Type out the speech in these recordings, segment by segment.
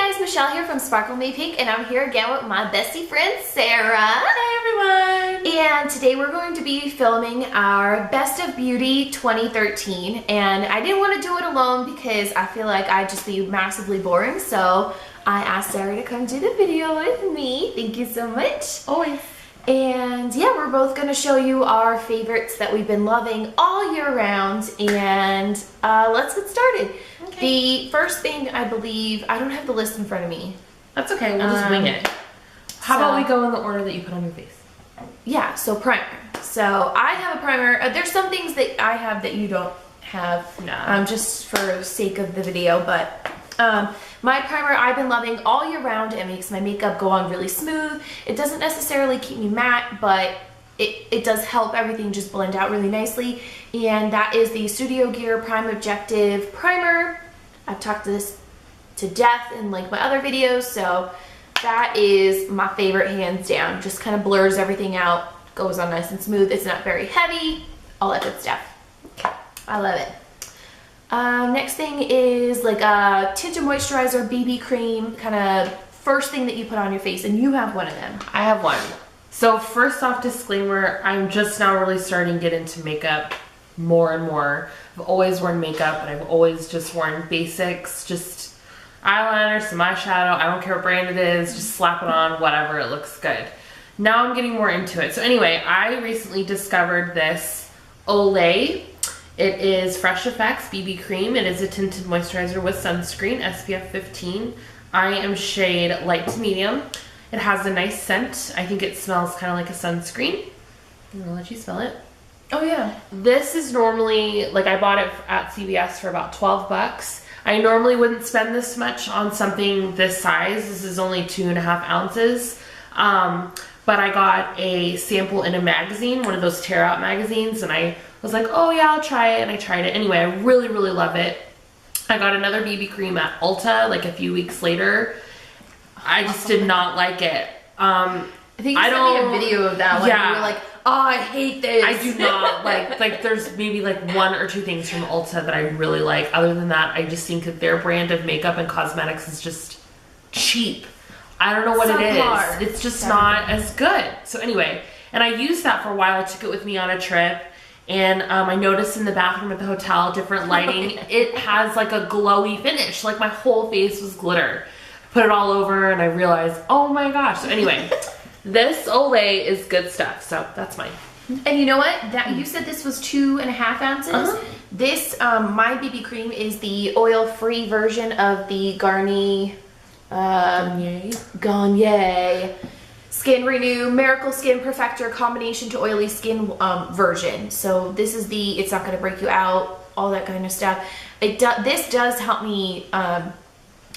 guys, Michelle here from Sparkle Me Pink, and I'm here again with my bestie friend Sarah. Hey everyone! And today we're going to be filming our Best of Beauty 2013, and I didn't want to do it alone because I feel like I'd just be massively boring, so I asked Sarah to come do the video with me. Thank you so much. Always. And yeah, we're both going to show you our favorites that we've been loving all year round, and let's get started. Okay. The first thing, I believe, I don't have the list in front of me. That's okay, we'll just wing it. How about we go in the order that you put on your face? Yeah, so primer. So I have a primer. There's some things that I have that you don't have, just for sake of the video, but my primer I've been loving all year round. It makes my makeup go on really smooth. It doesn't necessarily keep me matte, but it does help everything just blend out really nicely. And that is the Studio Gear Prime Objective Primer. I've talked this to death in like my other videos, so that is my favorite hands down. Just kind of blurs everything out, goes on nice and smooth. It's not very heavy, all that good stuff. I love it. Next thing is like a tinted moisturizer, BB cream, kind of first thing that you put on your face, and you have one of them. I have one. So first off, disclaimer, I'm just now really starting to get into makeup more and more. I've always worn makeup, and I've always just worn basics, just eyeliner, some eyeshadow, I don't care what brand it is, just slap it on, whatever, it looks good. Now I'm getting more into it. So anyway, I recently discovered this Olay. It is Fresh Effects BB Cream. It is a tinted moisturizer with sunscreen, SPF 15. I am shade light to medium. It has a nice scent. I think it smells kind of like a sunscreen. I'm gonna let you smell it. Oh yeah. This is normally, like I bought it at CVS for about 12 bucks. I normally wouldn't spend this much on something this size. This is only 2.5 ounces. But I got a sample in a magazine, one of those tear out magazines, and I was like, oh yeah, I'll try it, and I tried it. Anyway, I really, really love it. I got another BB cream at Ulta like a few weeks later. I just did not like it. I think you sent me a video of that one. Yeah. You were like, oh, I hate this. I do not like there's maybe like one or two things from Ulta that I really like. Other than that, I just think that their brand of makeup and cosmetics is just cheap. I don't know what it is. It's just not as good. So anyway, and I used that for a while. I took it with me on a trip, and I noticed in the bathroom at the hotel, different lighting, it has like a glowy finish. Like my whole face was glitter. Put it all over, and I realized, oh my gosh. So anyway, this Olay is good stuff. So that's mine. And you know what? That you said this was 2.5 ounces. This my BB cream is the oil-free version of the Garnier Skin Renew Miracle Skin Perfector Combination to Oily Skin version. So this is the, it's not going to break you out, all that kind of stuff. This does help me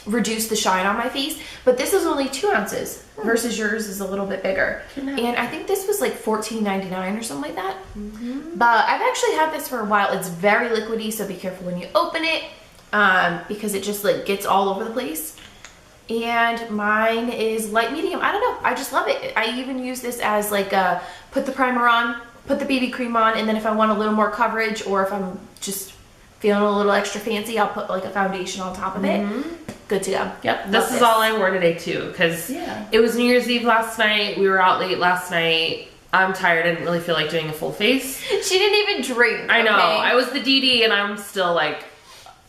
reduce the shine on my face, but this is only 2 ounces versus yours is a little bit bigger. And I think this was like $14.99 or something like that. But I've actually had this for a while. It's very liquidy, so be careful when you open it because it just like gets all over the place. And mine is light medium. I don't know, I just love it. I even use this as like a put the primer on, put the BB cream on, and then if I want a little more coverage or if I'm just feeling a little extra fancy, I'll put like a foundation on top of it. Good to go. Yep, this is all I wore today too, because it was New Year's Eve last night. We were out late last night. I'm tired. I didn't really feel like doing a full face. She didn't even drink. I know. I was the DD and I'm still like,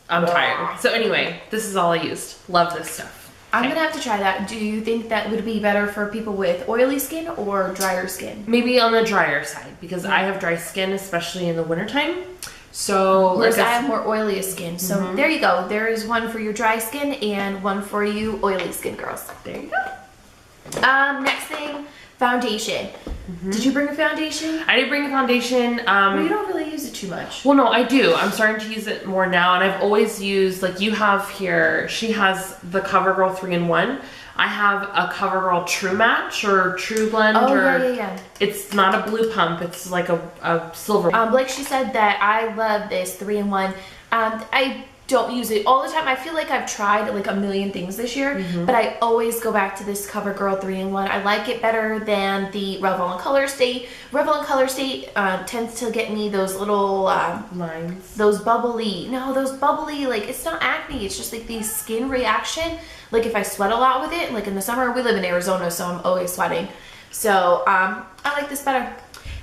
I'm tired. So anyway, this is all I used. Love this stuff. I'm gonna have to try that. Do you think that would be better for people with oily skin or drier skin? Maybe on the drier side, because I have dry skin, especially in the wintertime. So whereas I have more oily skin. So there you go. There is one for your dry skin and one for you oily skin girls. There you go. Next thing, foundation. Did you bring a foundation? I did bring a foundation. Well, you don't really use it too much. Well, no, I do. I'm starting to use it more now, and I've always used, like you have here, she has the CoverGirl 3-in-1. I have a CoverGirl True Match or True Blend. It's not a blue pump. It's like a silver. Like she said that I love this 3-in-1. I don't use it all the time. I feel like I've tried like a million things this year, but I always go back to this CoverGirl 3-in-1. I like it better than the Revel and Color State. Revel and Color State tends to get me those little lines. those bubbly, like it's not acne, it's just like these skin reaction. Like if I sweat a lot with it, like in the summer, we live in Arizona, so I'm always sweating. So I like this better.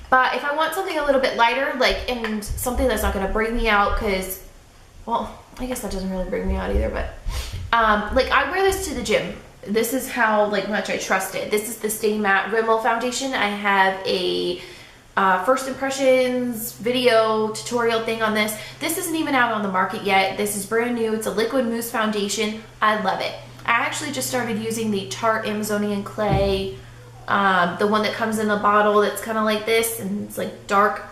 But if I want something a little bit lighter, like, and something that's not gonna bring me out, cause, well, I guess that doesn't really bring me out either, but like I wear this to the gym. This is how like much I trust it. This is the Stay Matte Rimmel foundation. I have a first impressions video tutorial thing on this. This isn't even out on the market yet. This is brand new. It's a liquid mousse foundation. I love it. I actually just started using the Tarte Amazonian Clay, the one that comes in a bottle that's kind of like this, and it's like dark.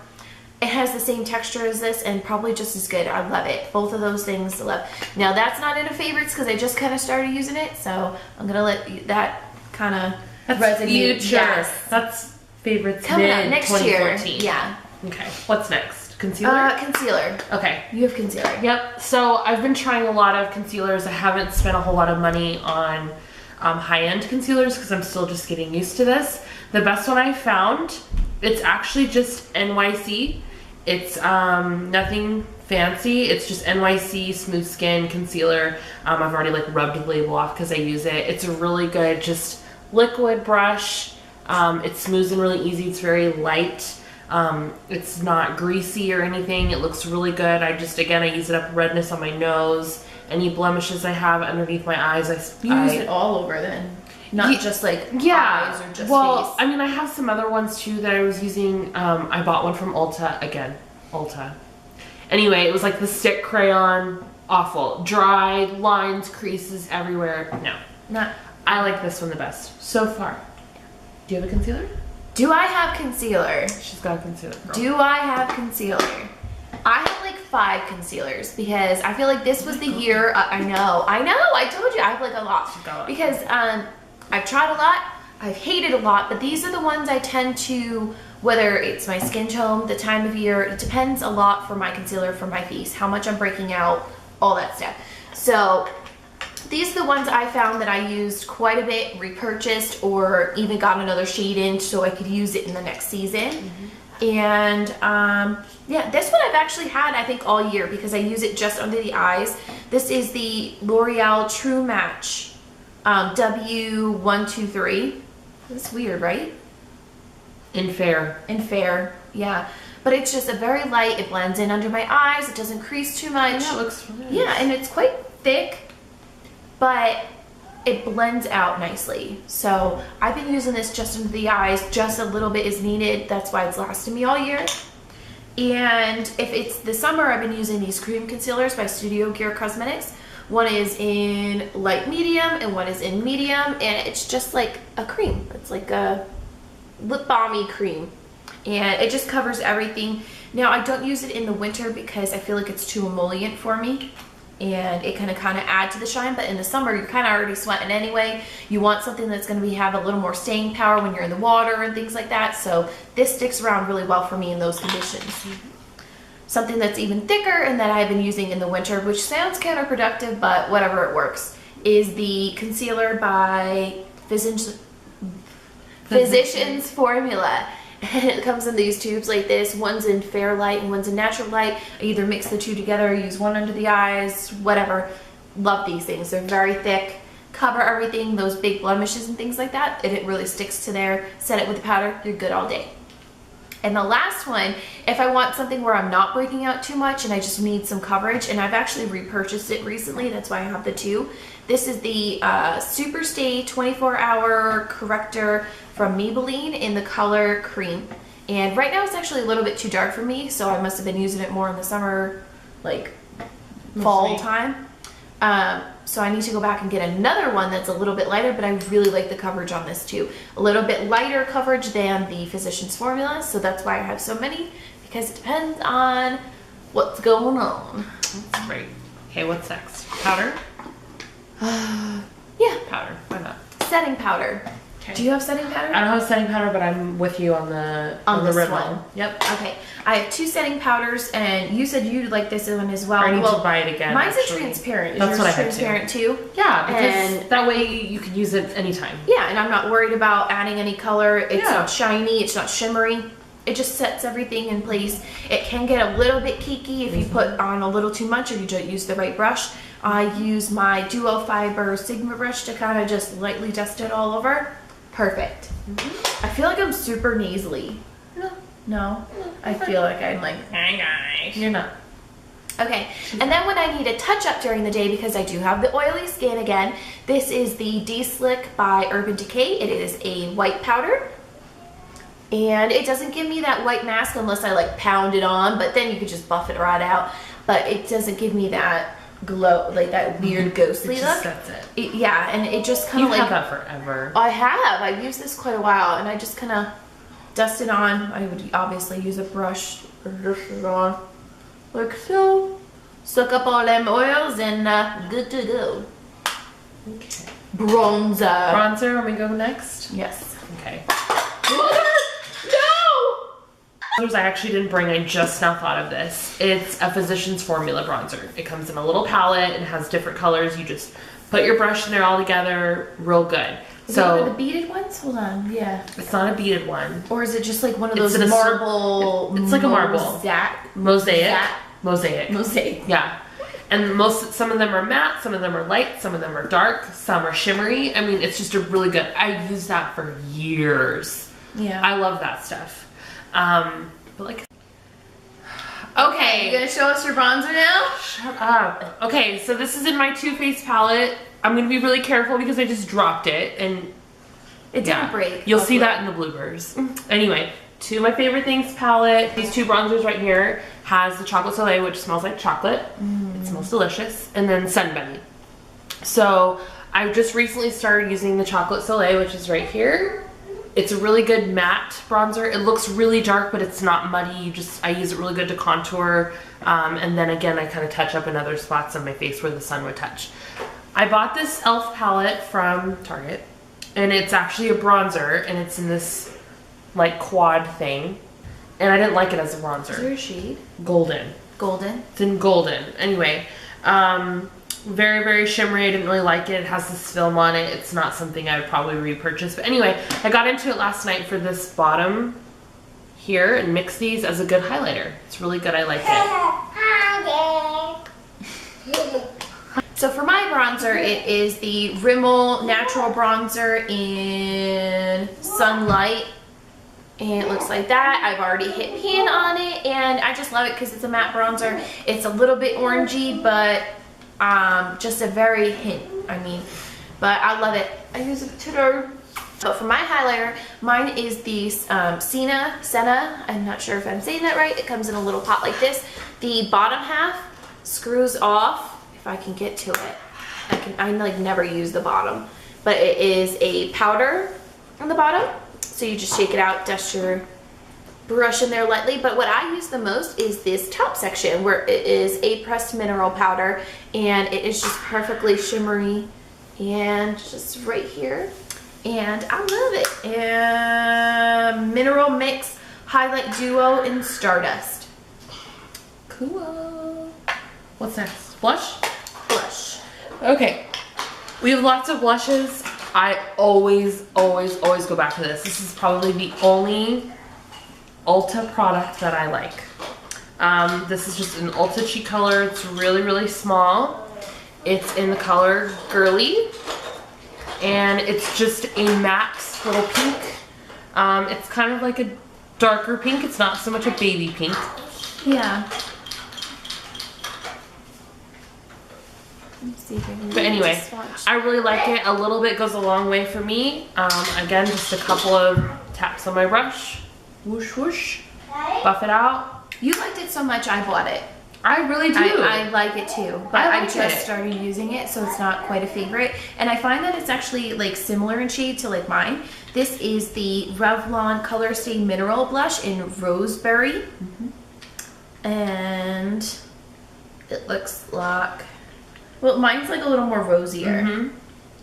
It has the same texture as this and probably just as good. I love it. Both of those things I love. Now that's not in a favorites because I just kind of started using it, so I'm gonna let that kind of resonate. Future. Yes. That's favorites Coming up mid next 2014. year. Yeah. Okay. What's next? Concealer? Concealer. Okay. You have concealer. Yep. So I've been trying a lot of concealers. I haven't spent a whole lot of money on high-end concealers because I'm still just getting used to this. The best one I found, it's actually just NYC. It's nothing fancy. It's just NYC Smooth Skin Concealer. I've already like rubbed the label off because I use it. It's a really good just liquid brush. It smooths and really easy. It's very light. It's not greasy or anything. It looks really good. I use it up redness on my nose. Any blemishes I have underneath my eyes, You use it all over then? Not just like eyes or just face? I mean, I have some other ones too that I was using. I bought one from Ulta. Again, Ulta. Anyway, it was like the stick crayon. Awful. Dry, lines, creases everywhere. No. I like this one the best so far. Do you have a concealer? Do I have concealer? She's got a concealer. Girl. Do I have concealer? I have like 5 concealers because I feel like this was the year. I know. I told you I have like a lot because I've tried a lot. I've hated a lot, but these are the ones I tend to, whether it's my skin tone, the time of year, it depends a lot for my concealer, for my face, how much I'm breaking out, all that stuff. So these are the ones I found that I used quite a bit, repurchased, or even got another shade in so I could use it in the next season. And yeah, this one I've actually had I think all year because I use it just under the eyes. This is the L'Oreal True Match W123. That's weird, right? In Fair, yeah. But it's just a very light, it blends in under my eyes, it doesn't crease too much. Yeah, it looks really nice. Yeah, and it's quite thick, but it blends out nicely. So I've been using this just under the eyes, just a little bit is needed. That's why it's lasted me all year. And if it's the summer, I've been using these cream concealers by Studio Gear Cosmetics. One is in light medium and one is in medium, and it's just like a cream. It's like a lip balmy cream, and it just covers everything. Now I don't use it in the winter because I feel like it's too emollient for me, and it kind of add to the shine. But in the summer, you're kind of already sweating anyway. You want something that's going to have a little more staying power when you're in the water and things like that. So this sticks around really well for me in those conditions. Something that's even thicker and that I've been using in the winter, which sounds counterproductive, but whatever, it works, is the concealer by Physicians Formula. And it comes in these tubes like this. One's in Fair Light and one's in Natural Light. I either mix the two together or use one under the eyes, whatever. Love these things. They're very thick, cover everything, those big blemishes and things like that, and it really sticks to there. Set it with the powder, you're good all day. And the last one, if I want something where I'm not breaking out too much and I just need some coverage, and I've actually repurchased it recently, that's why I have the 2. This is the Superstay 24-Hour Corrector from Maybelline in the color Cream. And right now it's actually a little bit too dark for me, so I must have been using it more in the summer, like fall time. So I need to go back and get another one that's a little bit lighter, but I really like the coverage on this too. A little bit lighter coverage than the Physicians Formula, so that's why I have so many, because it depends on what's going on. That's great. Okay, what's next? Powder? Yeah. Powder. Why not? Setting powder. Do you have setting powder? I don't have setting powder, but I'm with you on the this Rimmel. one. Yep. Okay, I have 2 setting powders, and you said you'd like this one as well. I need to buy it again. Mine's a transparent. Is That's yours what I had transparent too? Yeah, because that way you can use it anytime. Yeah, and I'm not worried about adding any color. It's not shiny. It's not shimmery. It just sets everything in place. It can get a little bit cakey if you put on a little too much or you don't use the right brush. I use my Duo Fiber Sigma brush to kind of just lightly dust it all over. Perfect. I feel like I'm super nasally. No? I feel like I'm like, hey guys. You're not. Okay, and then when I need a touch up during the day, because I do have the oily skin again, this is the D-Slick by Urban Decay. It is a white powder. And it doesn't give me that white mask unless I like pound it on, but then you could just buff it right out. But it doesn't give me that glow, like that weird ghostly look. That's it. Yeah, and it just kind of like... You've had that forever. I have. I've used this quite a while, and I just kind of dust it on. I would obviously use a brush or dust it on like so. Suck up all them oils and good to go. Okay. Bronzer. Bronzer, when we go next? Yes. Okay. No! I actually didn't bring, I just now thought of this. It's a Physicians Formula bronzer. It comes in a little palette and has different colors. You just put your brush in there all together, real good. Is it one of the beaded ones? Hold on, yeah. It's not a beaded one. Or is it just like one of those It's marble... It's like a marble. Mosaic. Yeah. And some of them are matte, some of them are light, some of them are dark, some are shimmery. I mean, it's just a really good, I used that for years. Yeah. I love that stuff. But like, okay. You gonna show us your bronzer now? Shut up. Okay, so this is in my Too Faced palette. I'm gonna be really careful because I just dropped it and it didn't break. You'll see that in the bloopers. Anyway, to my favorite things palette. These 2 bronzers right here has the Chocolate Soleil, which smells like chocolate. It smells delicious. And then Sunbunny. So I just recently started using the Chocolate Soleil, which is right here. It's a really good matte bronzer. It looks really dark, but it's not muddy. I use it really good to contour. And then again, I kind of touch up in other spots on my face where the sun would touch. I bought this e.l.f. palette from Target, and it's actually a bronzer, and it's in this like quad thing, and I didn't like it as a bronzer. Is there a shade? Golden. Golden? It's in golden. Anyway, very, very shimmery. I didn't really like it. It has this film on it. It's not something I would probably repurchase. But anyway, I got into it last night for this bottom here and mixed these as a good highlighter. It's really good. I like it. So for my bronzer, it is the Rimmel Natural Bronzer in Sunlight. And it looks like that. I've already hit pan on it, and I just love it because it's a matte bronzer. It's a little bit orangey, but just a very hint. I mean, but I love it. I use it today. But for my highlighter, mine is the Senna. I'm not sure if I'm saying that right. It comes in a little pot like this. The bottom half screws off. If I can get to it, I like never use the bottom, but it is a powder on the bottom. So you just shake it out, dust your brush in there lightly. But what I use the most is this top section where it is a pressed mineral powder, and it is just perfectly shimmery and just right here. And I love it. And Mineral Mix Highlight Duo in Stardust. Cool. What's next? Blush? Blush. Okay. We have lots of blushes. I always go back to this. This is probably the only Ulta product that I like. This is just an Ulta cheek color. It's really, really small. It's in the color Girly. And it's just a matte little pink. It's kind of like a darker pink. It's not so much a baby pink. Yeah. But anyway, I really like it. A little bit goes a long way for me. Again, just a couple of taps on my brush. Whoosh, whoosh. Buff it out. You liked it so much, I bought it. I really do. I like it too, but I just it. started using it, so it's not quite a favorite. And I find that it's actually like similar in shade to like mine. This is the Revlon Color Stay Mineral Blush in Roseberry. And it looks like, well, mine's like a little more rosier.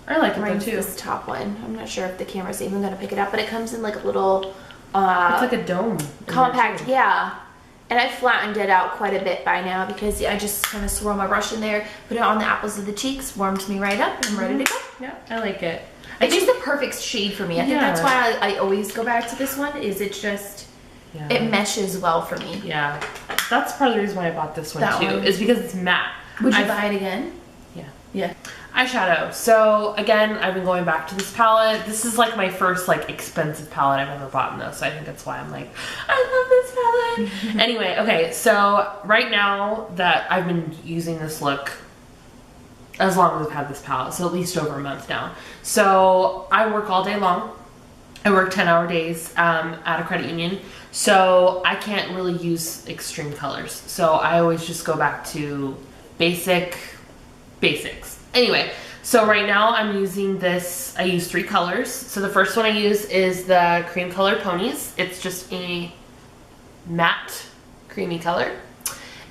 I like it though Mine's too. this top one. I'm not sure if the camera's even gonna pick it up, but it comes in like a little It's like a dome. compact, yeah. And I flattened it out quite a bit by now because I just kind of swirl my brush in there, put it on the apples of the cheeks, warmed me right up, and I'm ready to go. Yeah, I like it. It's just the perfect shade for me. I think that's why I always go back to this one, is it just, it meshes well for me. Yeah, that's part of the reason why I bought this one too, is because it's matte. Would you buy it again? Yeah. Yeah. Eyeshadow. So again, I've been going back to this palette. This is like my first like expensive palette I've ever bought in though, so I think that's why I'm like, I love this palette. Anyway, okay, so right now that I've been using this look as long as I've had this palette, so at least over a month now. So I work all day long. I work 10-hour days at a credit union, so I can't really use extreme colors. So I always just go back to basics. Anyway, so right now I'm using this, I use 3 colors. So the first one I use is the cream color Ponies. It's just a matte creamy color.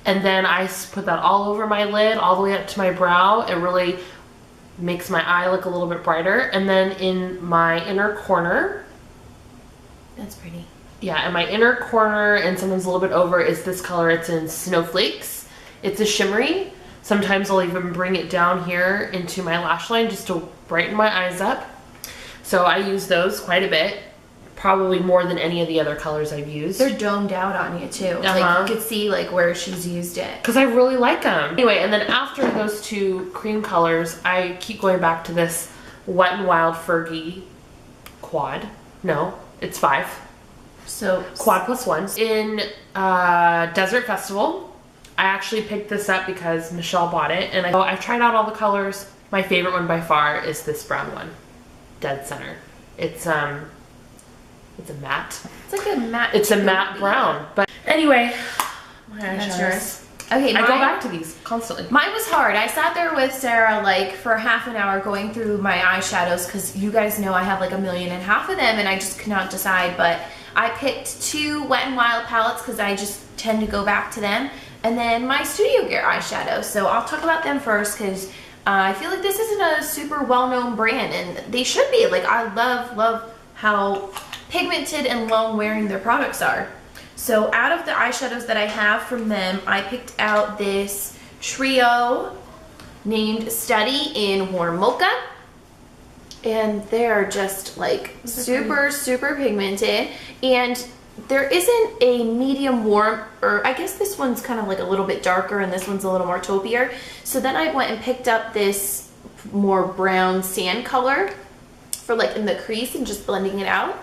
And then I put that all over my lid, all the way up to my brow. It really makes my eye look a little bit brighter. And then in my inner corner, That's pretty. yeah, in my inner corner and sometimes a little bit over is this color. It's in Snowflakes. It's a shimmery. Sometimes I'll even bring it down here into my lash line just to brighten my eyes up. So I use those quite a bit, probably more than any of the other colors I've used. They're domed out on you too. Like you could see like where she's used it. Because I really like them. Anyway, and then after those 2 cream colors, I keep going back to this Wet n Wild Fergie quad. No, it's 5. So Quad plus 1. In Desert Festival, I actually picked this up because Michelle bought it, and I tried out all the colors. My favorite one by far is this brown one, Dead Center. It's a matte. It's like a matte. It's a matte brown. But anyway, my That's eyeshadows. yours. Okay, I go back to these constantly. Mine was hard. I sat there with Sarah like for half an hour going through my eyeshadows because you guys know I have like 1.5 million of them and I just could not decide. But I picked 2 Wet n Wild palettes because I just tend to go back to them. And then my Studio Gear eyeshadow. So I'll talk about them first because I feel like this isn't a super well-known brand and they should be. Like I love how pigmented and long wearing their products are. So out of the eyeshadows that I have from them, I picked out this trio named Study in Warm Mocha. And they're just like super pigmented. And there isn't a medium warm, or I guess this one's kind of like a little bit darker and this one's a little more taupier. So then I went and picked up this more brown sand color for like in the crease and just blending it out.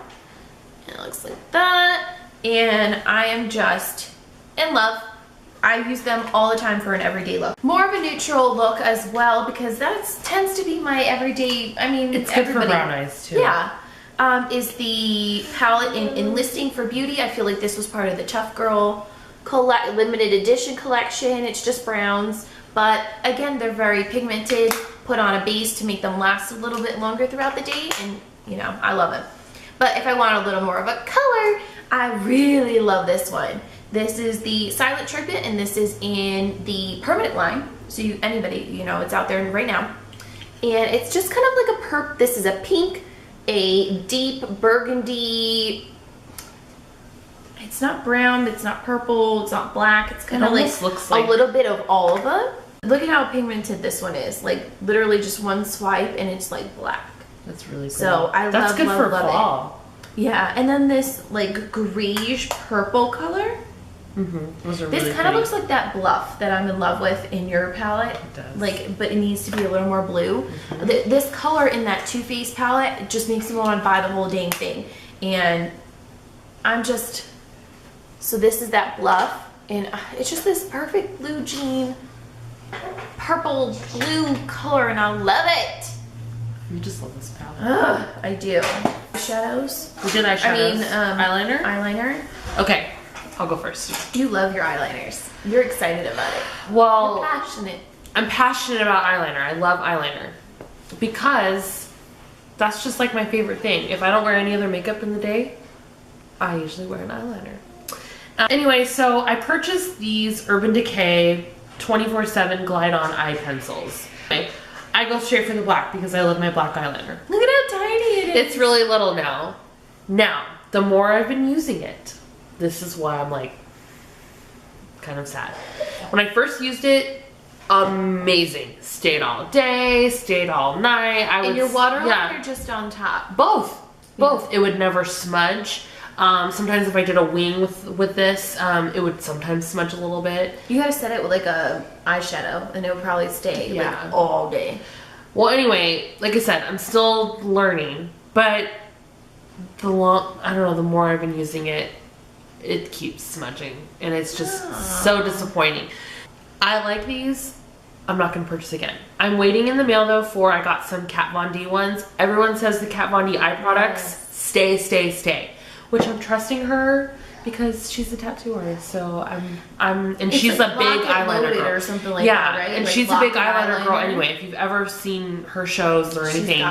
And it looks like that. And I am just in love. I use them all the time for an everyday look. More of a neutral look as well because that tends to be my everyday, I mean, it's good for brown eyes too. Yeah. Is the palette in Enlisting for Beauty. I feel like this was part of the Tough Girl limited edition collection. It's just browns, but again, they're very pigmented, put on a base to make them last a little bit longer throughout the day, and you know, I love them. But if I want a little more of a color, I really love this one. This is the Silent Treatment, and this is in the Permanent line. So anybody, you know, it's out there right now. And it's just kind of like a this is a pink, a deep burgundy. It's not brown, it's not purple, it's not black. It's kind of like looks like a little bit of all of them. Look at how pigmented this one is. Like literally just one swipe and it's like black. That's really cool. So I That's love, good love, for love fall. it. Yeah, and then this like grayish purple color. Those are This really kind of looks like that Bluff that I'm in love with in your palette. It does. Like, but it needs to be a little more blue. This color in that Too Faced palette, it just makes me want to buy the whole dang thing. And I'm just, so this is that Bluff, and it's just this perfect blue jean, purple blue color, and I love it. You just love this palette. Ugh, I do. Shadows. We did eyeshadows. Eyeliner. Eyeliner. Okay, I'll go first. You love your eyeliners. You're excited about it. Well, You're passionate. I'm passionate about eyeliner. I love eyeliner because that's just like my favorite thing. If I don't wear any other makeup in the day, I usually wear an eyeliner. Anyway, so I purchased these Urban Decay 24/7 Glide On eye pencils. I I go straight for the black because I love my black eyeliner. Look at how tiny it is. It's really little now. Now, the more I've been using it, this is why I'm like kind of sad. When I first used it, amazing. Stayed all day, stayed all night. And your waterline or just on top? Both. Both. It would never smudge. Sometimes if I did a wing with this, it would sometimes smudge a little bit. You gotta set it with like a eyeshadow and it would probably stay like all day. Well, anyway, like I said, I'm still learning, but the more I've been using it, it keeps smudging and it's just so disappointing. I like these. I'm not going to purchase again. I'm waiting in the mail though I got some Kat Von D ones. Everyone says the Kat Von D eye products stay, which I'm trusting her because she's a tattoo artist. So and she's like a big eyeliner girl or something like that, right? And like she's a big eyeliner girl anyway. If you've ever seen her shows or anything,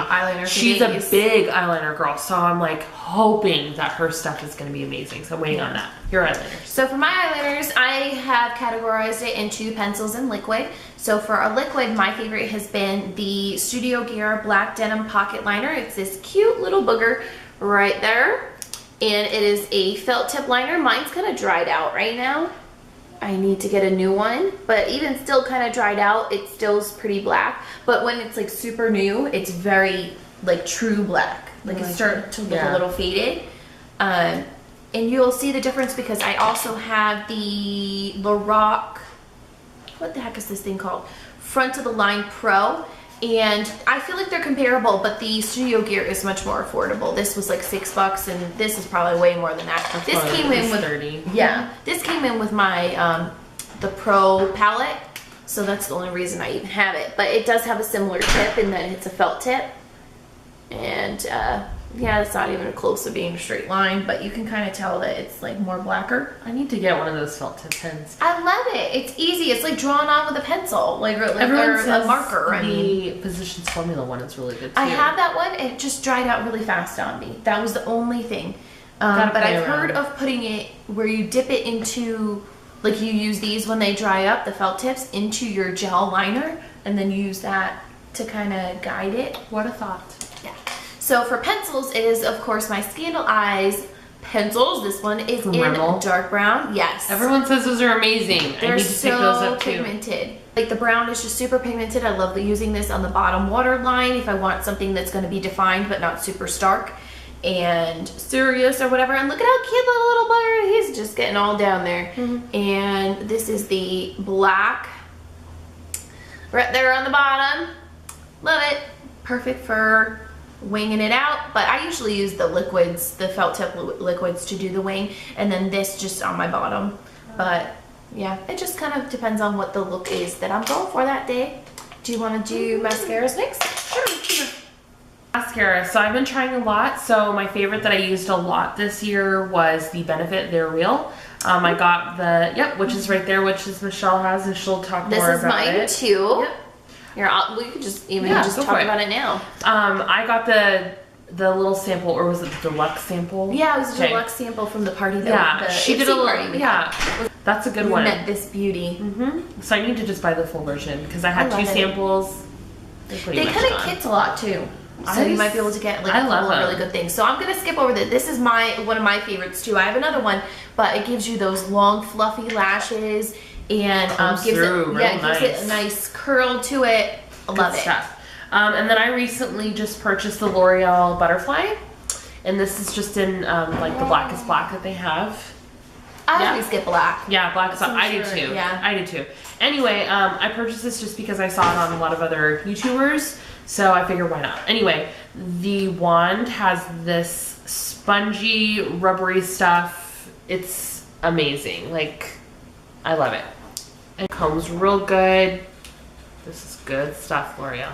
she's a big eyeliner girl. So I'm like hoping that her stuff is going to be amazing. So I'm waiting on that. Your eyeliners. So for my eyeliners, I have categorized it into pencils and liquid. So for a liquid, my favorite has been the Studio Gear Black Denim Pocket Liner. It's this cute little booger right there. And it is a felt tip liner. Mine's kind of dried out right now. I need to get a new one, but even still kind of dried out, it still's pretty black. But when it's like super new, it's very like true black. Like it's starting to look a little faded. And you'll see the difference because I also have the Lorac, what the heck is this thing called? Front of the Line Pro. And I feel like they're comparable, but the Studio Gear is much more affordable. This was like $6 and this is probably way more than that. This came in with 30. Yeah, this came in with my the Pro palette, so that's the only reason I even have it. But it does have a similar tip in that it's a felt tip, and yeah, it's not even close to being a straight line, but you can kind of tell that it's like more blacker. I need to get one of those felt tip pens. I love it. It's easy. It's like drawn on with a pencil, like Everyone says a marker. The Physicians Formula one is really good too. I have that one. It just dried out really fast on me. That was the only thing. But I've heard of putting it where you dip it into, like you use these when they dry up, the felt tips, into your gel liner, and then use that to kind of guide it. What a thought. Yeah. So for pencils, it is of course my Scandaleyes pencils. This one is in Rimmel. dark brown. Yes. Everyone says those are amazing. They're I need to pick those up too. pigmented. Like the brown is just super pigmented. I love using this on the bottom waterline if I want something that's going to be defined but not super stark and serious or whatever. And look at how cute the little bugger. He's just getting all down there. And this is the black right there on the bottom. Love it. Perfect for winging it out, but I usually use the liquids, the felt tip liquids to do the wing, and then this just on my bottom. But yeah, it just kind of depends on what the look is that I'm going for that day. Do you want to do mascaras next? Sure. Mascara. So I've been trying a lot. So my favorite that I used a lot this year was the Benefit They're Real. I got the, which is right there, which is Michelle has, and she'll talk more about it. This is mine too. Yep. Here, we could just even just talk about it now. I got the little sample, or was it the deluxe sample? Yeah, it was a deluxe sample from the party. She did a little. That's a good one. Met this beauty. So I need to just buy the full version because I had two samples. They come in kits a lot too, so you might be able to get like a couple of really good things. So I'm gonna skip over this. This is one of my favorites too. I have another one, but it gives you those long fluffy lashes. And gives it a nice curl to it. I love it. And then I recently just purchased the L'Oreal Butterfly, and this is just in like the blackest black that they have. I always get black. Yeah, black is. I do too. Yeah, I do too. Anyway, I purchased this just because I saw it on a lot of other YouTubers, so I figured why not. Anyway, the wand has this spongy, rubbery stuff. It's amazing. Like, I love it. It combs real good. This is good stuff, L'Oreal.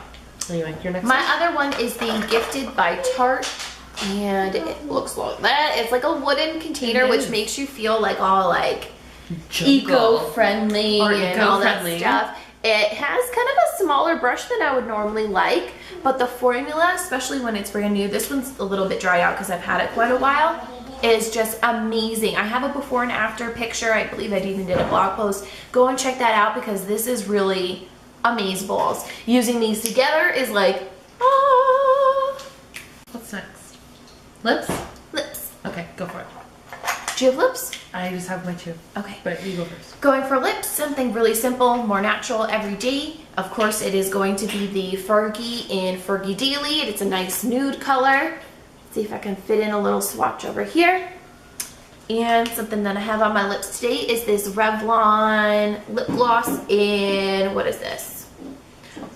Anyway, your next one. My other one is the Gifted by Tarte, and it looks like that. It's like a wooden container, which makes you feel like all like eco-friendly and all that stuff. It has kind of a smaller brush than I would normally like, but the formula, especially when it's brand new, this one's a little bit dry out because I've had it quite a while, is just amazing. I have a before and after picture. I believe I even did a blog post. Go and check that out because this is really amazeballs. Using these together is like, ah. What's next? Lips? Lips. Okay, go for it. Do you have lips? I just have my 2. Okay. But you go first. Going for lips, something really simple, more natural, everyday. Of course, it is going to be the Fergie in Fergie Daily. It's a nice nude color. Let's see if I can fit in a little swatch over here. And something that I have on my lips today is this Revlon lip gloss in, what is this?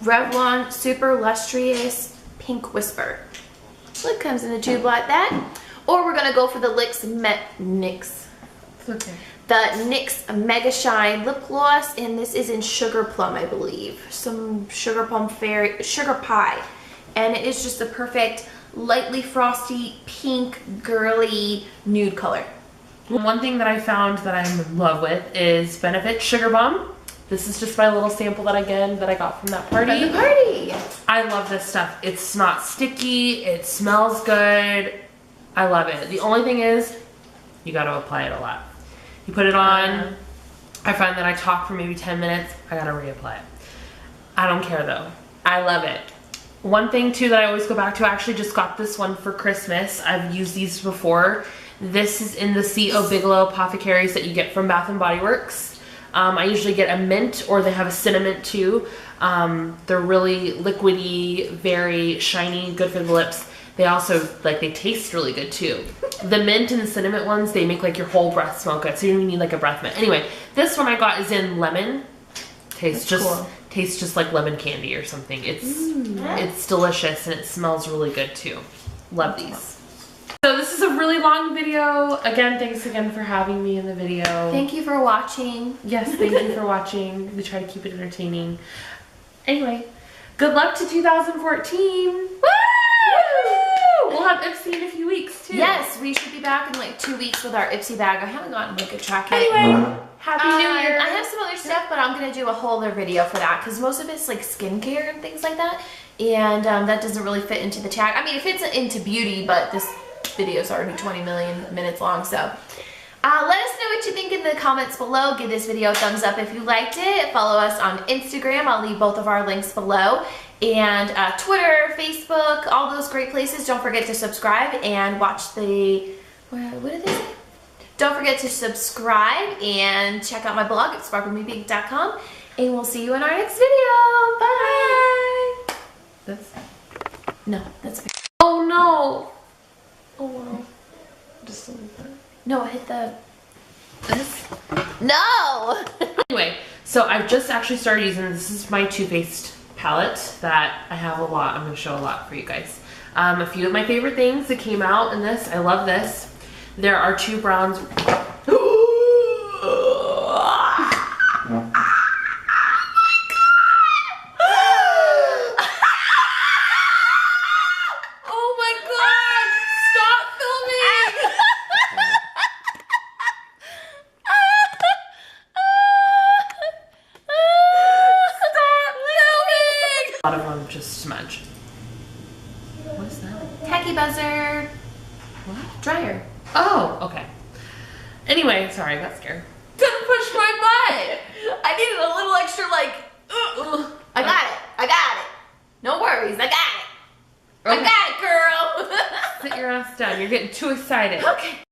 Revlon Super Lustrous Pink Whisper. So it comes in a tube like that. Or we're gonna go for the NYX. It's okay. The NYX Mega Shine Lip Gloss, and this is in Sugar Plum, I believe. Some Sugar Plum Fairy, Sugar Pie. And it is just the perfect, lightly frosty, pink, girly, nude color. One thing that I found that I'm in love with is Benefit Sugar Bomb. This is just my little sample that I got from that party. From the party! I love this stuff. It's not sticky, it smells good. I love it. The only thing is, you gotta apply it a lot. You put it on, I find that I talk for maybe 10 minutes, I gotta reapply it. I don't care though. I love it. One thing too that I always go back to, I actually just got this one for Christmas. I've used these before. This is in the C.O. Bigelow Apothecaries that you get from Bath & Body Works. I usually get a mint, or they have a cinnamon too. They're really liquidy, very shiny, good for the lips. They also, like, they taste really good too. The mint and the cinnamon ones, they make like your whole breath smell good, so you don't even need like a breath mint. Anyway, this one I got is in lemon. Tastes just like lemon candy or something. It's delicious and it smells really good too. Love these. So this is a really long video. Again, thanks again for having me in the video. Thank you for watching. Yes, thank you for watching. We try to keep it entertaining. Anyway, good luck to 2014. Woo! We'll have Ipsy in a few weeks too. Yes, we should be back in like 2 weeks with our Ipsy bag. I haven't gotten a good track yet. Anyway, Happy New Year. I have some other stuff, but I'm going to do a whole other video for that because most of it's like skincare and things like that. And that doesn't really fit into the tag. I mean, it fits into beauty, but this video is already 20 million minutes long, so let us know what you think in the comments below. Give this video a thumbs up if you liked it. Follow us on Instagram. I'll leave both of our links below. And Twitter, Facebook, all those great places. Don't forget to subscribe and watch the, what did they say? Don't forget to subscribe and check out my blog at sparklemepink.com. And we'll see you in our next video. Bye. This? No, that's okay. Oh no. Oh wow. Just like that. No, hit the, this? No! Anyway, so I've just actually started using, this is my Too Faced palette that I have a lot. I'm going to show a lot for you guys. A few of my favorite things that came out in this. I love this. There are 2 browns. A lot of them just smudge. What is that? Tacky buzzer. What? Dryer. Oh, okay. Anyway, sorry, I got scared. Didn't push my butt. I needed a little extra like, I got it. I got it. No worries. I got it. Okay. I got it, girl. Sit your ass down. You're getting too excited. Okay.